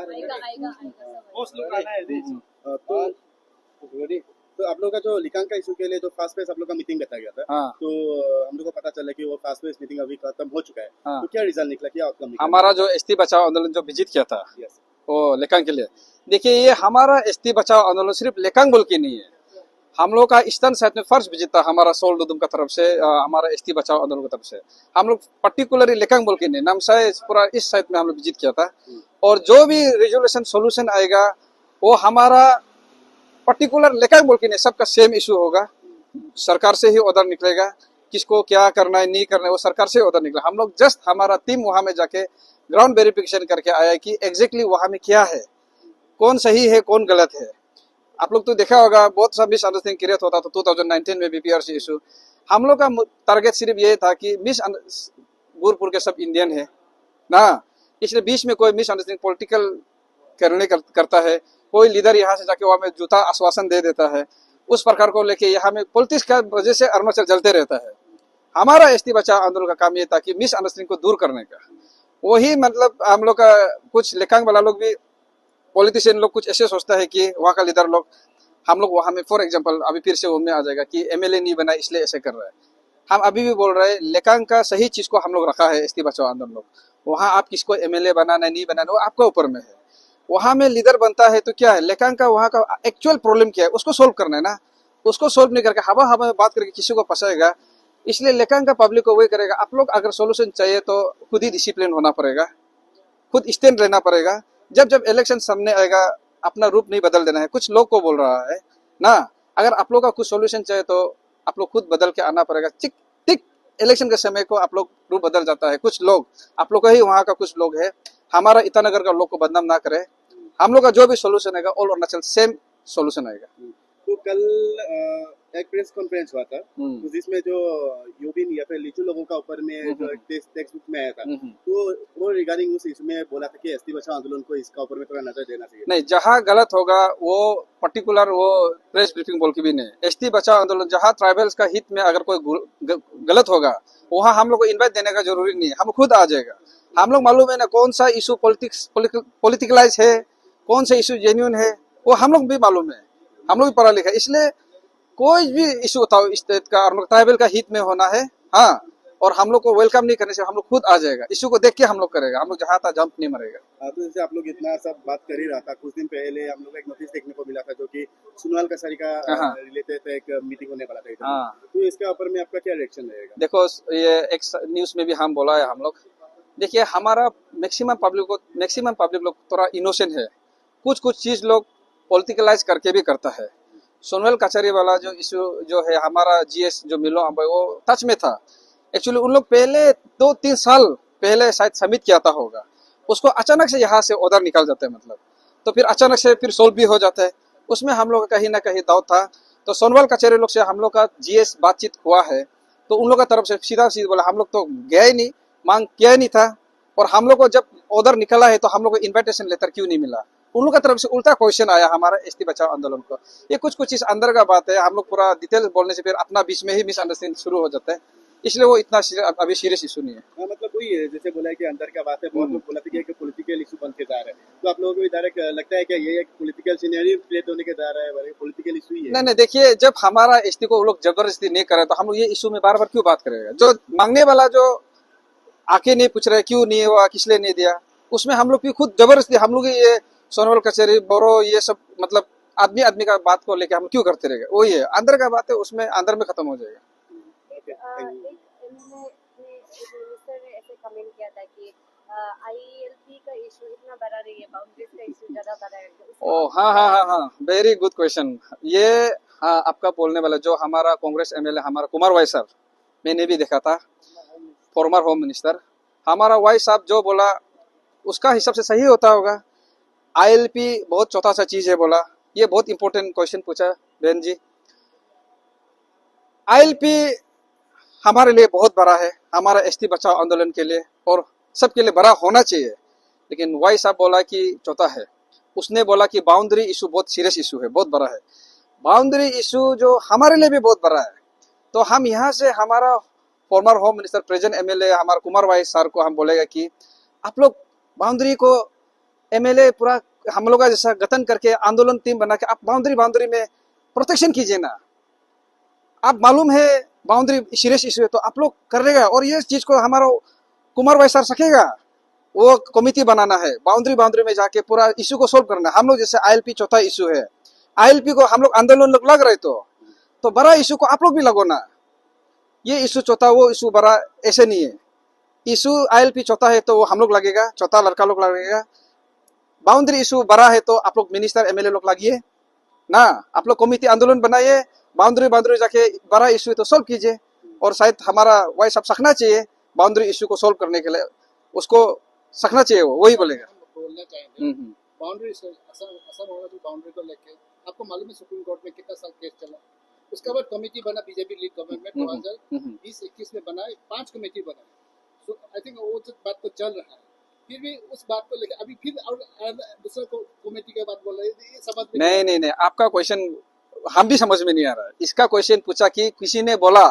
आएगा आएगा आएगा बॉस लोग आना है रीच। तो रेडी। तो आप लोग का जो लिकांग का इशू के लिए जो फास्ट फेस आप लोग का मीटिंग बताया गया था, हाँ। तो हम लोग को पता चला कि वो फास्ट फेस मीटिंग अभी खत्म हो चुका है। हाँ। तो क्या रिजल्ट निकला, क्या आउटकम निकला? हमारा जो एसटी बचाओ आंदोलन जो विजिट किया था यस। वो लेकांग के लिए, देखिए ये हमारा एसटी बचाओ आंदोलन सिर्फ लेकांग बोल के नहीं है, हम लोग का ईस्टर्न साइड में फर्स्ट विजिट था हमारा सोल डुदुम का तरफ से, हमारा एसटी बचाओ आंदोलन की तरफ से। हम लोग पर्टिकुलरली लेकांग बोल के नहीं, नामसाई पूरा इस साइड में हम लोग विजिट किया था। और जो भी रेजोल्यूशन सोल्यूशन आएगा वो हमारा पर्टिकुलर लेकांग बोल के नहीं, सबका सेम इशू होगा। सरकार से ही ऑर्डर निकलेगा, किसको क्या करना है नहीं करना है वो सरकार से ऑर्डर निकला। हम लोग जस्ट हमारा टीम वहां में जाके ग्राउंड वेरिफिकेशन करके आया कि एग्जैक्टली वहां में क्या है, कौन सही है कौन गलत है। आप लोग तो देखा होगा बहुत सा मिसअंडरस्टैंडिंग क्रिएट होता था 2019 में बीपीआरसी इशू। हम लोग का टारगेट सिर्फ ये था कि गुरपुर के सब इंडियन है ना, इसलिए बीच में कोई मिसअंडरस्टैंडिंग पॉलिटिकल करने करता है, कोई लीडर यहाँ से जाके वहां में जूता आश्वासन दे देता है, उस प्रकार को लेके यहाँ में पॉलिटिक्स का वजह से अरुणाचल जलते रहता है। हमारा एसटी बचाओ आंदोलन का काम ये था कि मिसअंडरस्टैंडिंग को दूर करने का। वही मतलब हम लोग का कुछ लेकांग वाला लोग भी पॉलिटिशियन लोग कुछ ऐसे सोचता है कि वहाँ का लीडर लोग, हम लोग वहाँ में फॉर एग्जांपल अभी फिर से वो में आ जाएगा कि एमएलए नहीं बना इसलिए ऐसे कर रहा है। हम अभी भी बोल रहे हैं लेकांग का सही चीज को हम लोग रखा है एसटी बचाओ आंदोलन लोग। वहाँ आप किसको एमएलए बनाना नहीं बनाना वो आपके ऊपर में है। वहाँ में लीडर बनता है तो क्या है, लेकांग का वहाँ का एक्चुअल प्रॉब्लम क्या है उसको सोल्व करना है ना। उसको सोल्व नहीं करके हवा हवा में बात करके किसी को फंसाएगा, इसलिए लेकांग का पब्लिक को वही करेगा। आप लोग अगर सोल्यूशन चाहिए तो खुद ही डिसिप्लिन होना पड़ेगा, खुद स्टैंड रहना पड़ेगा। जब इलेक्शन सामने आएगा अपना रूप नहीं बदल देना है। कुछ लोग को बोल रहा है ना, अगर आप लोग का कुछ सॉल्यूशन चाहिए तो आप लोग खुद बदल के आना पड़ेगा। ठीक ठीक इलेक्शन के समय को आप लोग रूप बदल जाता है। कुछ लोग आप लोग का ही वहाँ का कुछ लोग है, हमारा ईटानगर का लोग को बदनाम ना करे। हम लोग का जो भी सॉल्यूशन आएगा ऑल अरुणाचल सेम सॉल्यूशन आएगा। तो कल एक प्रेस कॉन्फ्रेंस हुआ था, तो जिसमें जो यूबिन या फिर लिचू लोगों का ऊपर में जो टेक्स्ट बुक में आया था, तो वो रिगार्डिंग उस इशू में बोला था कि एसटी बचाओ आंदोलन को इसका ऊपर में थोड़ा नजर देना चाहिए। नहीं, जहाँ गलत होगा वो पर्टिकुलर वो प्रेस ब्रीफिंग बोल के भी नहीं। एसटी बचाओ आंदोलन जहाँ ट्राइबल्स का हित में अगर कोई गलत होगा वहाँ हम लोग को इन्वाइट देने का जरूरी नहीं है, हम खुद आ जाएगा। हम लोग मालूम है ना कौन सा इशू पॉलिटिकलाइज है, कौन सा इशू जेन्युइन है, वो हम लोग भी मालूम है, हम लोग भी पढ़ा लिखा। इसलिए कोई भी इशू बताओ स्टेट का और ट्राइबल का हित में होना है, हाँ, और हम लोग को वेलकम नहीं करने से हम लोग खुद आ जाएगा। इशू को देख के हम लोग करेगा, हम लोग जहाँ था जंप नहीं मरेगा। तो जैसे आप लोग इतना सब बात कर ही रहा था, कुछ दिन पहले हम लोग एक नोटिस देखने को मिला था जो कि सुनवाल कसारी का रिलेटेड एक मीटिंग होने वाला था। तो इसके ऊपर में आपका क्या रिएक्शन रहेगा? देखो ये एक न्यूज में भी हम बोला है हम लोग, देखिए हमारा मैक्सिमम पब्लिक लोग थोड़ा इनोसेंट है, कुछ चीज लोग पॉलिटिकलाइज करके भी करता है। सोनवेल कचहरी वाला जो इशू जो है हमारा जीएस जो मिलो वो टच में था। एक्चुअली उन लोग पहले 2-3 साल पहले शायद सबमिट किया था होगा, उसको अचानक से यहाँ से ऑर्डर निकाल जाते हैं मतलब, तो फिर अचानक से फिर सोल्व भी हो जाता है। उसमें हम लोग का कहीं ना कहीं दाव था। तो सोनवाल कचहरी लोग से हम लोग का जीएस बातचीत हुआ है, तो उन लोग का तरफ से सीधा बोला हम लोग तो गया ही नहीं, मांग किया ही नहीं था। और हम लोग को जब ऑर्डर निकला है तो हम लोग को इन्विटेशन लेटर क्यों नहीं मिला? उन लोग की तरफ से उल्टा क्वेश्चन आया हमारा एसटी बचाओ आंदोलन को। ये कुछ चीज अंदर का बात है, हम लोग पूरा डिटेल बोलने से फिर अपना बीच में ही मिसअंडरस्टैंडिंग शुरू हो जाता है, इसलिए वो इतना अभी सीरियस इशू नहीं है। मतलब वही है जैसे बोला है कि अंदर का बात है, बहुत लोग बोला था कि पॉलिटिकल इशू बन के जा रहा है, तो आप लोगों को भी डायरेक्ट लगता है कि ये एक पॉलिटिकल सिनेरियो क्रिएट होने के जा रहा है, पॉलिटिकल इशू ही है? नहीं, देखिए जब हमारा एसटी को वो लोग जबरदस्ती नहीं करे तो हम लोग ये इशू में बार बार क्यों बात करेगा? जो मांगने वाला जो आके नहीं पूछ रहे क्यों नहीं हुआ, किस लिए नहीं दिया, उसमें हम लोग भी खुद जबरदस्ती हम लोग ये सोनवाल कचहरी बोरो ये सब मतलब आदमी का बात को लेके हम क्यों करते रहेंगे? वही है अंदर का बात है, उसमें अंदर में खत्म हो जाएगा। ऐसे कमेंट किया था कि आईएलपी का इशू इतना बड़ा नहीं है, बाउंड्रीज का इशू ज्यादा बड़ा है। ओह हाँ, वेरी गुड क्वेश्चन। ये हाँ आपका बोलने वाला जो हमारा कांग्रेस एमएलए हमारा कुमार वाई सर, मैंने भी देखा था, फॉर्मर होम मिनिस्टर, हमारा वाई साहब जो बोला उसका हिसाब से सही होता होगा। आईएलपी बहुत छोटा सा चीज है बोला, ये बहुत इंपॉर्टेंट क्वेश्चन पूछा बहन जी। आईएलपी हमारे लिए बहुत बड़ा है, हमारा एसटी बचाओ आंदोलन के लिए और सबके लिए बड़ा होना चाहिए, लेकिन वाई साहब बोला कि छोटा है। उसने बोला कि बाउंड्री इशू बहुत सीरियस इशू है, बहुत बड़ा है। बाउंड्री इशू जो हमारे लिए भी बहुत बड़ा है, तो हम यहाँ से हमारा farmer home minister present MLA हमारा कुमार वाई सर को हम बोलेगा कि आप लोग बाउंड्री को एमएलए पूरा हम लोग का जैसा गठन करके आंदोलन टीम बना के आप बाउंड्री में प्रोटेक्शन कीजिए ना। आप मालूम है बाउंड्री सीरियस इशू है तो आप लोग करेगा, और ये चीज को हमारा कुमार भाई सर सकेगा। वो कमिटी बनाना है, बाउंड्री में जाके पूरा इशू को सोल्व करना है। हम लोग जैसे आईएलपी चौथा इशू है, आईएलपी को हम लोग आंदोलन लोग लग रहे तो बड़ा इशू को आप लोग भी लगो ना। ये इशू चौथा वो इशू बड़ा ऐसे नहीं है। इशू आईएलपी चौथा है तो वो हम लोग लगेगा, चौथा लड़का लोग लगेगा। बाउंड्री इशू बड़ा है तो आप लोग मिनिस्टर एमएलए लोग लागिए ना। आप लोग कमिटी आंदोलन बनाइए, बाउंड्री जाके बड़ा इशू तो सोल्व कीजिए। और शायद हमारा वही सब सकना चाहिए बाउंड्री इशू को सोल्व करने के लिए, उसको सकना चाहिए, वो वही बोलेगा। बोलना चाहेंगे बाउंड्री असर होगा जो बाउंड्री को लेके आपको मालूम है सुप्रीम कोर्ट में कितना साल केस चला। उसके बाद कमेटी बना बीजेपी लीड गवर्नमेंट 2020-21 में बनाए, 5 कमेटी बनाए। सो आई थिंक वो बात तो चल रहा है, फिर भी उस बात को लेकर अभी फिर और दूसरे को कमेटी के बात बोल रहे हैं, ये समझ में नहीं, आपका क्वेश्चन हम भी समझ में नहीं आ रहा। इसका क्वेश्चन पूछा कि किसी ने बोला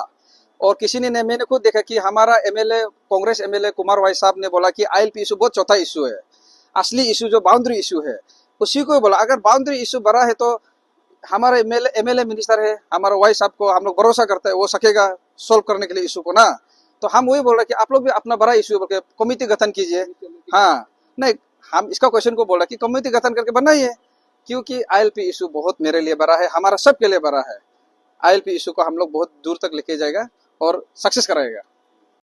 और किसी ने मैंने खुद देखा कि हमारा एमएलए कांग्रेस एमएलए कुमार भाई साहब ने बोला कि आईएलपी इशू बहुत चौथा इशू है। असली इशू जो बाउंड्री इशू है उसी को बोला। अगर बाउंड्री इशू बड़ा है तो हमारा एमएलए मिनिस्टर है, हमारा वाई साहब को हम लोग भरोसा करते हैं, वो सकेगा सोल्व करने के लिए इशू को ना। तो हम वही बोल रहे कि आप लोग भी अपना बड़ा इशू बोल के कमिटी गठन कीजिए। हाँ, नहीं, हम इसका क्वेश्चन को बोल रहे कि कमिटी गठन करके बनाइए, क्योंकि आईएलपी इशू बहुत मेरे लिए बड़ा है, हमारा सबके लिए बड़ा है। आईएलपी इशू को हम लोग बहुत दूर तक लेके जाएगा और सक्सेस कराएगा।